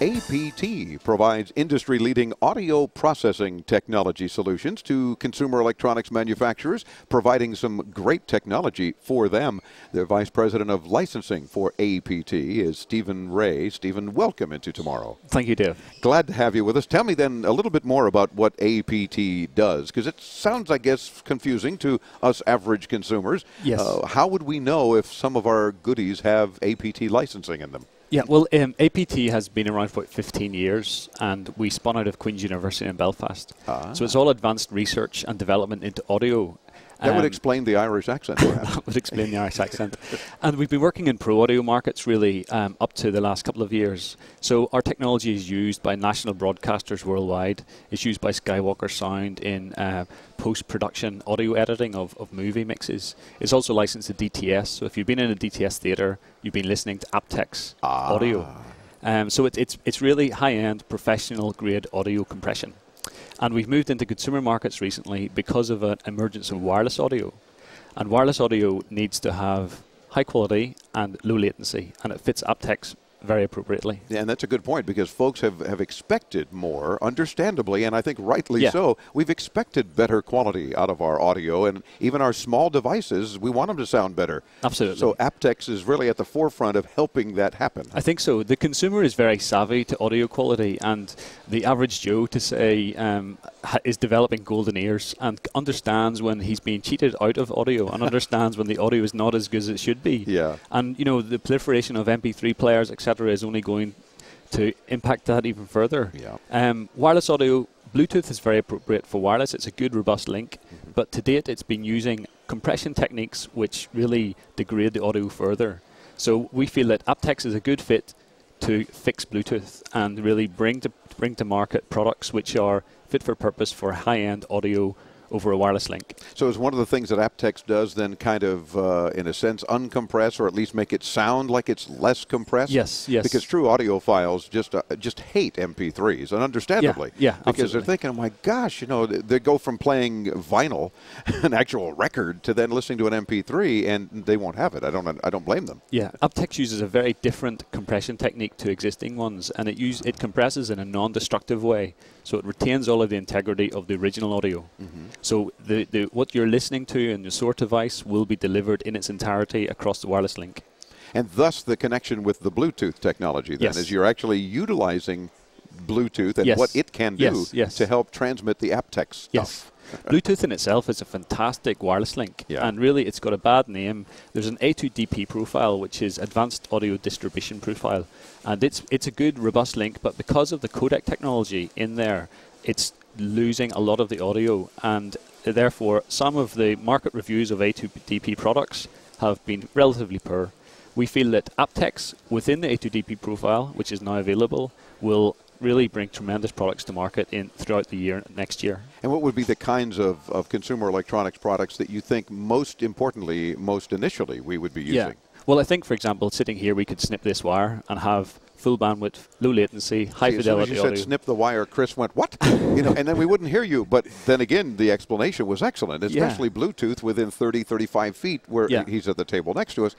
APT provides industry-leading audio processing technology solutions to consumer electronics manufacturers, providing some great technology for them. The Vice President of Licensing for APT is Stephen Wray. Stephen, welcome into Tomorrow. Thank you, Dave. Glad to have you with us. Tell me then a little bit more about what APT does, because it sounds, I guess, confusing to us average consumers. Yes. How would we know if some of our goodies have APT licensing in them? Yeah, well, APT has been around for 15 years, and we spun out of Queen's University in Belfast. So it's all advanced research and development into audio. That would explain the Irish accent. That would explain the Irish accent. And we've been working in pro audio markets really up to the last couple of years. So our technology is used by national broadcasters worldwide. It's used by Skywalker Sound in post-production audio editing of movie mixes. It's also licensed to DTS. So if you've been in a DTS theater, you've been listening to aptX audio. So it's really high-end, professional-grade audio compression. And we've moved into consumer markets recently because of an emergence of wireless audio. And wireless audio needs to have high quality and low latency, and it fits aptX very appropriately. Yeah, and that's a good point, because folks have expected more, understandably, and I think rightly so. We've expected better quality out of our audio, and even our small devices, we want them to sound better. Absolutely. So aptX is really at the forefront of helping that happen. I think so. The consumer is very savvy to audio quality, and the average Joe, to say, is developing golden ears and understands when he's being cheated out of audio and understands when the audio is not as good as it should be. Yeah. And, you know, the proliferation of MP3 players, etc., is only going to impact that even further. Yeah. Wireless audio, Bluetooth is very appropriate for wireless. It's a good, robust link. But to date, it's been using compression techniques which really degrade the audio further. So we feel that aptX is a good fit to fix Bluetooth and really bring to market products which are fit for purpose for high-end audio over a wireless link. So is one of the things that aptX does then kind of, in a sense, uncompress or at least make it sound like it's less compressed? Yes, yes. Because true audiophiles just hate MP3s, and understandably. Yeah, because absolutely. they're thinking, oh my gosh, you know, they go from playing vinyl, an actual record, to then listening to an MP3, and they won't have it. I don't blame them. Yeah, aptX uses a very different compression technique to existing ones, and it compresses in a non-destructive way, so it retains all of the integrity of the original audio. So what you're listening to in your SOAR device will be delivered in its entirety across the wireless link. And thus the connection with the Bluetooth technology then is you're actually utilizing Bluetooth and what it can do to help transmit the aptX stuff. Yes. Bluetooth in itself is a fantastic wireless link, and really it's got a bad name. There's an A2DP profile, which is Advanced Audio Distribution Profile, and it's a good, robust link, but because of the codec technology in there, it's losing a lot of the audio, and therefore some of the market reviews of A2DP products have been relatively poor. We feel that aptX within the A2DP profile, which is now available, will really bring tremendous products to market throughout the year next year. And what would be the kinds of consumer electronics products that you think most importantly, most initially we would be using? Yeah. Well, I think, for example, sitting here, we could snip this wire and have full bandwidth, low latency, high fidelity audio. As you said snip the wire, Chris went, what? You know, and then we wouldn't hear you. But then again, the explanation was excellent, especially Bluetooth within 30, 35 feet where he's at the table next to us.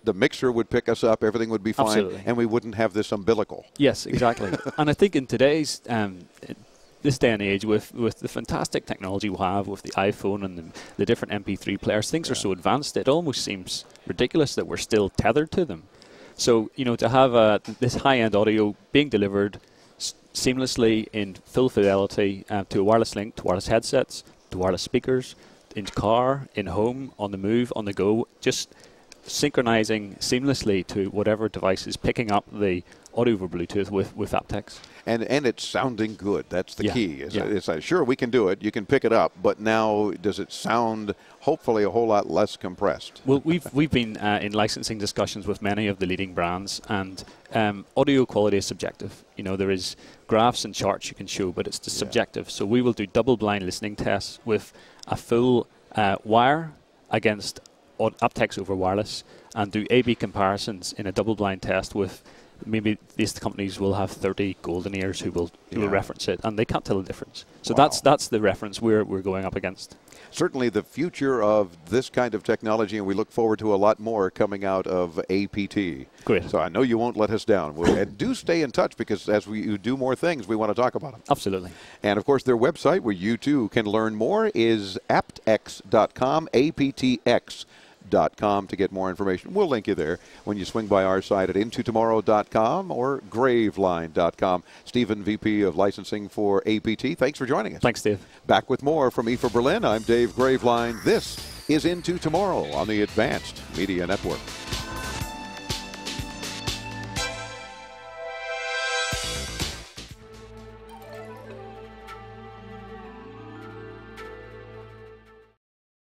The mixer would pick us up, everything would be fine, and we wouldn't have this umbilical. Yes, exactly. And I think in today's this day and age, with the fantastic technology we have with the iPhone and the different MP3 players, things are so advanced, it almost seems ridiculous that we're still tethered to them. So, you know, to have this high-end audio being delivered seamlessly in full fidelity to a wireless link, to wireless headsets, to wireless speakers, in car, in home, on the move, on the go, just synchronizing seamlessly to whatever device is picking up the audio over Bluetooth with aptX. And it's sounding good. That's the key. It's like, sure, we can do it. You can pick it up. But now, does it sound hopefully a whole lot less compressed? Well, we've been in licensing discussions with many of the leading brands, and audio quality is subjective. You know, there is graphs and charts you can show, but it's subjective. So we will do double-blind listening tests with a full wire against aptX over wireless, and do A/B comparisons in a double-blind test with maybe these companies will have 30 golden ears who will reference it, and they can't tell the difference. So Wow. that's the reference we're going up against. Certainly the future of this kind of technology, and we look forward to a lot more coming out of APT. Great. So I know you won't let us down. And do stay in touch, because as you do more things, we want to talk about them. Absolutely. And, of course, their website where you, too, can learn more is aptx.com, aptx.com, to get more information. We'll link you there when you swing by our site at intotomorrow.com or graveline.com. Stephen, VP of Licensing for APT, thanks for joining us. Thanks, Dave. Back with more from E for Berlin. I'm Dave Graveline. This is Into Tomorrow on the Advanced Media Network.